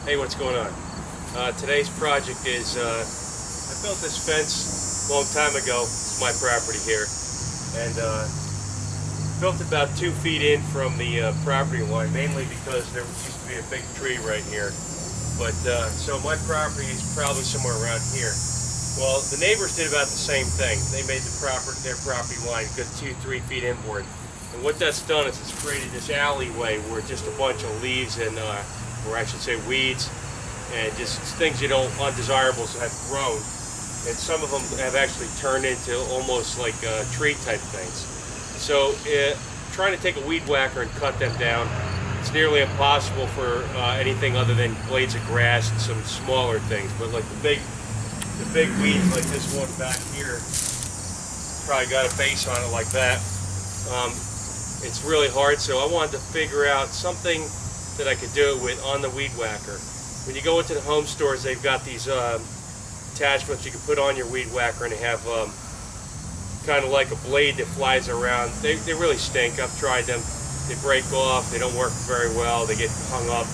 Hey, what's going on? Today's project is I built this fence a long time ago. It's my property here, and built about 2 feet in from the property line, mainly because there used to be a big tree right here. But so my property is probably somewhere around here. Well, the neighbors did about the same thing. They made their property line a good 2-3 feet inboard. And what that's done is it's created this alleyway where just a bunch of leaves and, or I should say weeds, and just things undesirables have grown. And some of them have actually turned into almost like tree type things. So trying to take a weed whacker and cut them down, it's nearly impossible for anything other than blades of grass and some smaller things. But like the big weeds like this one back here, probably got a base on it like that. It's really hard, so I wanted to figure out something that I could do it with on the weed whacker. When you go into the home stores, they've got these attachments you can put on your weed whacker, and they have kind of like a blade that flies around. They really stink. I've tried them. They break off. They don't work very well. They get hung up.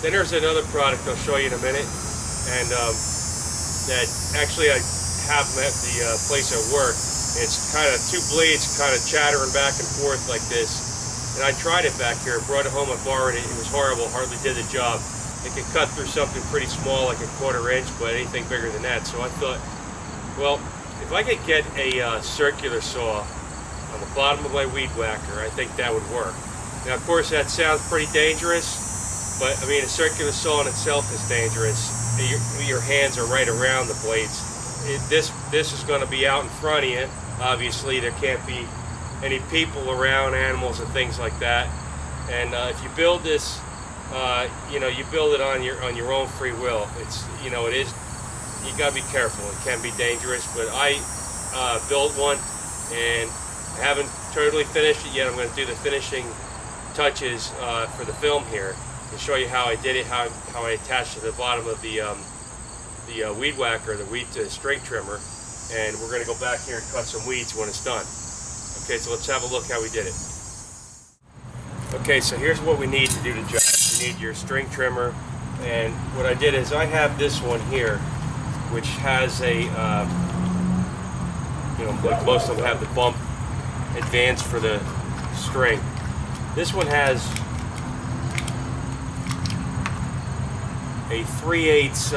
Then there's another product I'll show you in a minute, and that actually I have them at the place I work. It's kind of 2 blades kind of chattering back and forth like this. And I tried it back here, brought it home, I borrowed it. It was horrible, hardly did the job. It could cut through something pretty small, like a 1/4 inch, but anything bigger than that. So I thought, well, if I could get a circular saw on the bottom of my weed whacker, I think that would work. Now, of course, that sounds pretty dangerous, but I mean, a circular saw in itself is dangerous. Your hands are right around the blades. This is going to be out in front of you. Obviously, there can't be any people around, animals and things like that. And if you build this, you build it on your own free will. It's it is, you got to be careful. It can be dangerous. But I built one, and I haven't totally finished it yet. I'm going to do the finishing touches for the film here and show you how I did it, how I attached it to the bottom of the weed whacker, the weed string trimmer, and we're going to go back here and cut some weeds when it's done. Okay, so let's have a look how we did it. Okay, so here's what we need to do the job. You need your string trimmer, and what I did is I have this one here, which has a, like most of them have the bump advance for the string. This one has a 3/8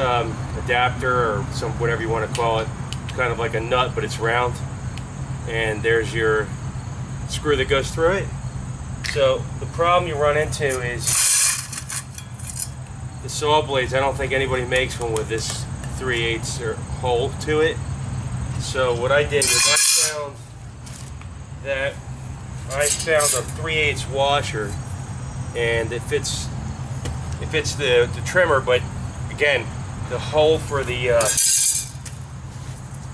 adapter, or whatever you want to call it, kind of like a nut, but it's round. And there's your screw that goes through it. So the problem you run into is the saw blades. I don't think anybody makes one with this 3/8 hole to it. So what I did was I found a 3/8 washer, and it fits the trimmer, but again, the hole for the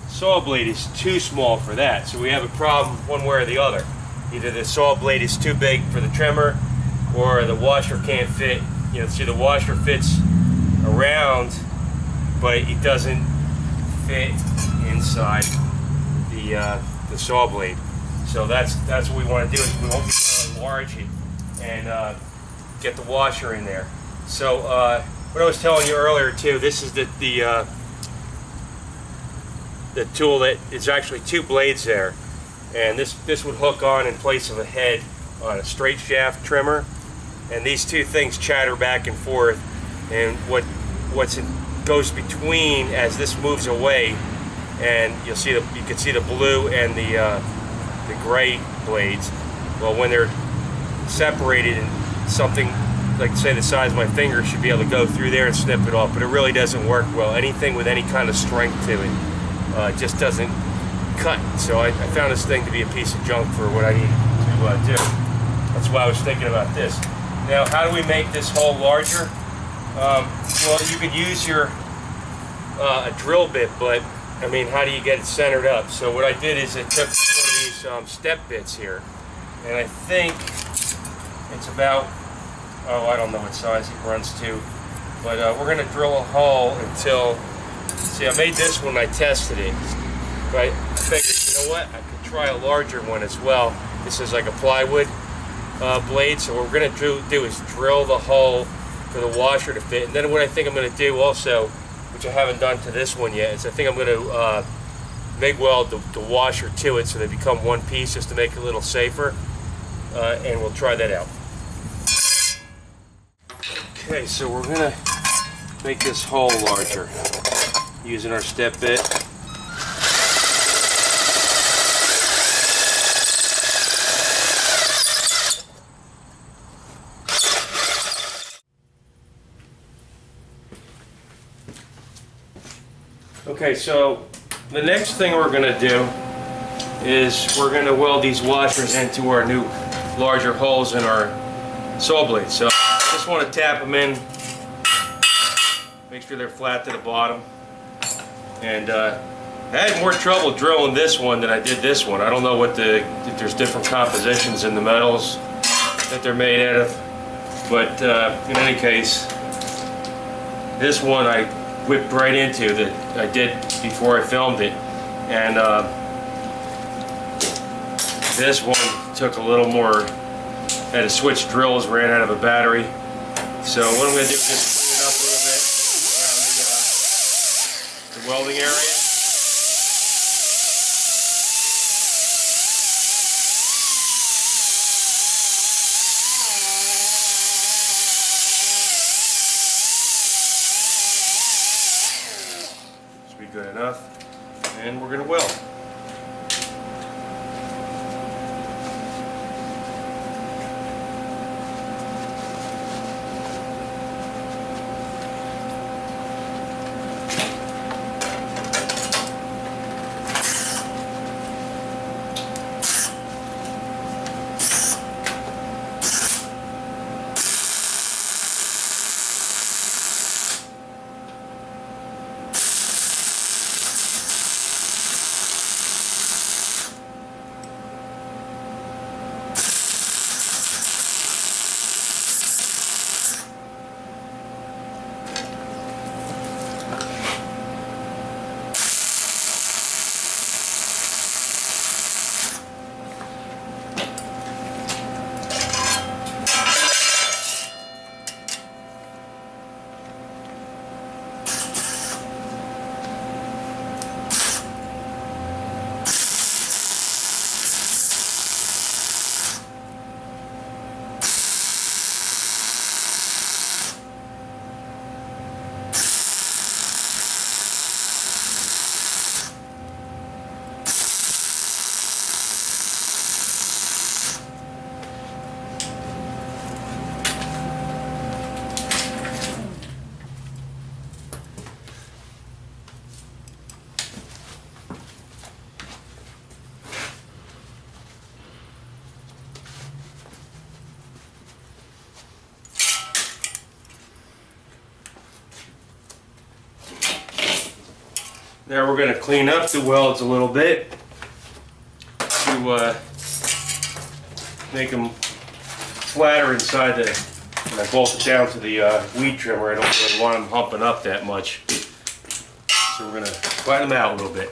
saw blade is too small for that. So we have a problem one way or the other. Either the saw blade is too big for the trimmer, or the washer can't fit. See, the washer fits around, but it doesn't fit inside the saw blade. So that's what we want to do. Is we want to enlarge it and get the washer in there. So what I was telling you earlier too, this is the tool that is actually 2 blades there, and this would hook on in place of a head on a straight shaft trimmer, and these 2 things chatter back and forth, and what goes between as this moves away, and you can see the blue and the gray blades. Well, when they're separated, and something like, say, the size of my finger should be able to go through there and snip it off, but it really doesn't work well. Anything with any kind of strength to it just doesn't cut. So I found this thing to be a piece of junk for what I need to do. That's why I was thinking about this. Now, how do we make this hole larger? Well, you could use a drill bit, but I mean, how do you get it centered up? So what I did is I took one of these step bits here, and I think it's about, I don't know what size it runs to, but we're going to drill a hole until, see, I made this one, I tested it, but I figured, you know what, I could try a larger one as well. This is like a plywood blade, so what we're going to do is drill the hole for the washer to fit. And then what I think I'm going to do also, which I haven't done to this one yet, is I think I'm going to MIG weld the washer to it so they become one piece, just to make it a little safer. And we'll try that out. Okay, so we're going to make this hole larger using our step bit. Okay, so the next thing we're going to do is we're going to weld these washers into our new larger holes in our saw blade. So I just want to tap them in, make sure they're flat to the bottom. And I had more trouble drilling this one than I did this one. I don't know if there's different compositions in the metals that they're made out of, but in any case, this one I whipped right into that I did before I filmed it, and this one took a little more. Had to switch drills, ran out of a battery. So what I'm going to do is just clean it up a little bit around the welding area. Should be good enough. And we're going to weld. Now we're going to clean up the welds a little bit to make them flatter inside the, when I bolt it down to the weed trimmer. I don't really want them humping up that much. So we're going to flatten them out a little bit.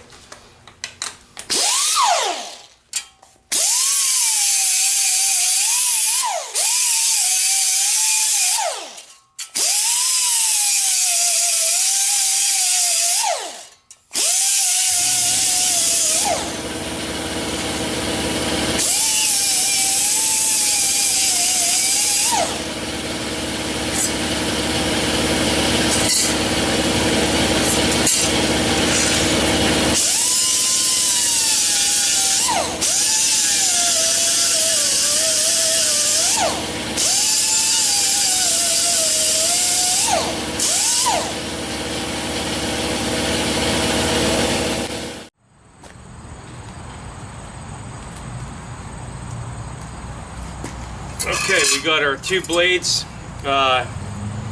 Okay, we got our two blades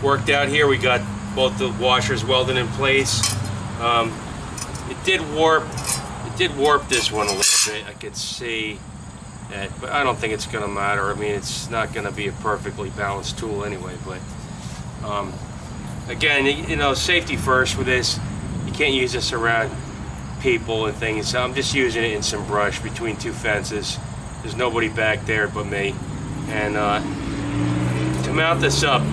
worked out here. We got both the washers welded in place. It did warp this one a little bit. I could see that, but I don't think it's going to matter. I mean, it's not going to be a perfectly balanced tool anyway. But again, you know, safety first with this. You can't use this around people and things. So I'm just using it in some brush between two fences. There's nobody back there but me. And to mount this up,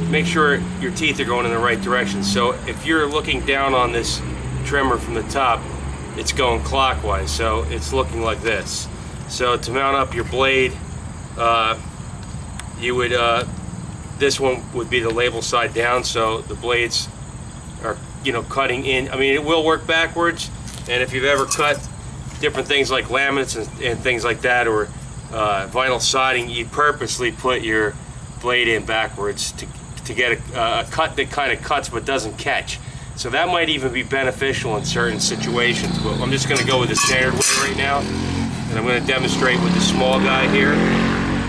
make sure your teeth are going in the right direction. So if you're looking down on this trimmer from the top, it's going clockwise, so it's looking like this. So to mount up your blade, you would this one would be the label side down, so the blades are, you know, cutting in. I mean, it will work backwards, and if you've ever cut different things like laminates and things like that, or vinyl siding, you purposely put your blade in backwards to get a cut that kind of cuts but doesn't catch. So that might even be beneficial in certain situations, but I'm just going to go with the standard way right now, and I'm going to demonstrate with the small guy here.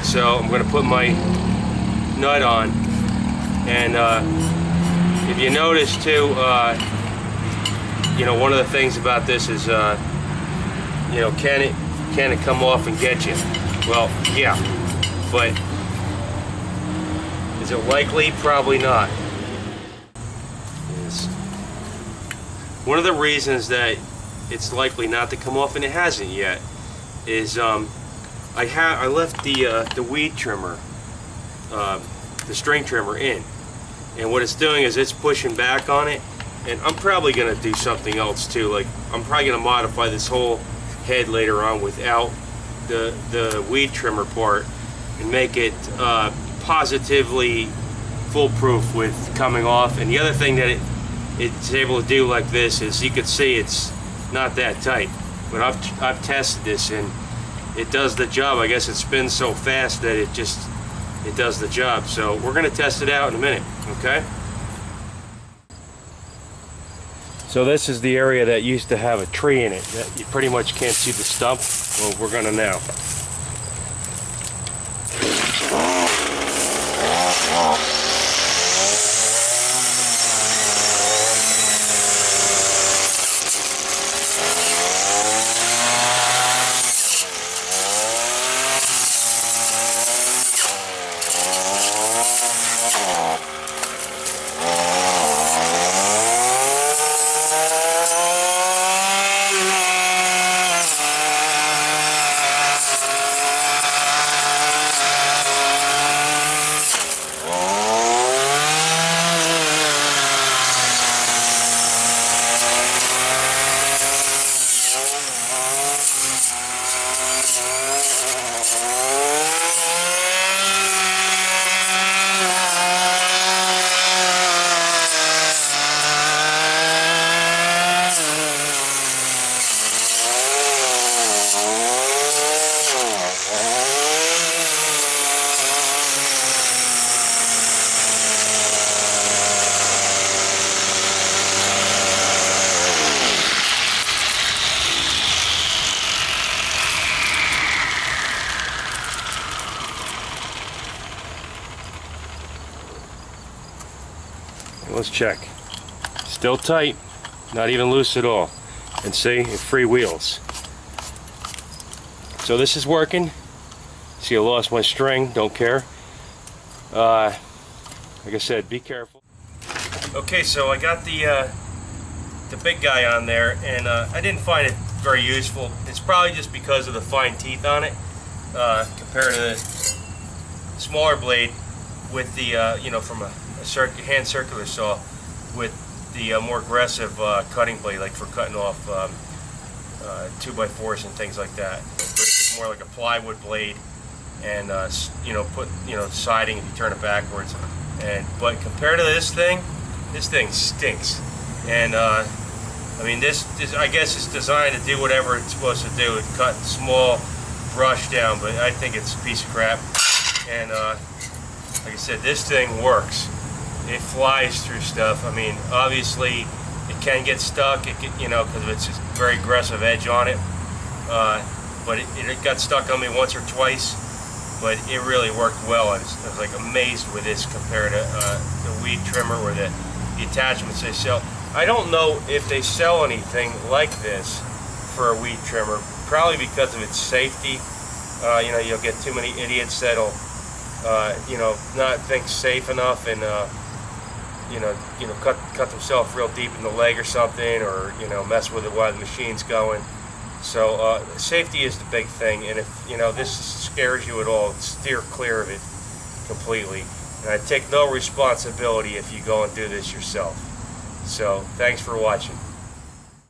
So I'm going to put my nut on, and if you notice too, you know, one of the things about this is, you know, can it come off and get you? Well, yeah, but is it likely? Probably not. One of the reasons that it's likely not to come off, and it hasn't yet, is I left the weed trimmer, the string trimmer in, and what it's doing is it's pushing back on it, and I'm probably going to do something else too. Like, I'm probably going to modify this whole head later on without the weed trimmer part, and make it positively foolproof with coming off. And the other thing that it's able to do like this is, you can see it's not that tight, but I've tested this and it does the job. I guess it spins so fast that it does the job. So we're going to test it out in a minute, okay? So this is the area that used to have a tree in it that you pretty much can't see the stump. Well, we're going to now. Let's check. Still tight, not even loose at all. And see, it freewheels. So this is working. See, I lost my string, don't care. Like I said, be careful. Okay, so I got the big guy on there, and I didn't find it very useful. It's probably just because of the fine teeth on it, compared to the smaller blade with the, you know, from a hand circular saw, with the more aggressive cutting blade, like for cutting off 2x4s and things like that. It's more like a plywood blade, and you know, siding if you turn it backwards. But compared to this thing stinks. And I mean, this I guess it's designed to do whatever it's supposed to do. It cut small brush down, but I think it's a piece of crap. And like I said, this thing works. It flies through stuff. I mean, obviously it can get stuck, you know, because it's a very aggressive edge on it. But it got stuck on me once or twice, but it really worked well. I was like amazed with this compared to the weed trimmer or the attachments they sell. I don't know if they sell anything like this for a weed trimmer, probably because of its safety. You know, you'll get too many idiots that'll you know, not think safe enough, and you know, cut themselves real deep in the leg or something, or you know, mess with it while the machine's going. So safety is the big thing, and if you know this scares you at all, steer clear of it completely. And I take no responsibility if you go and do this yourself. So, thanks for watching.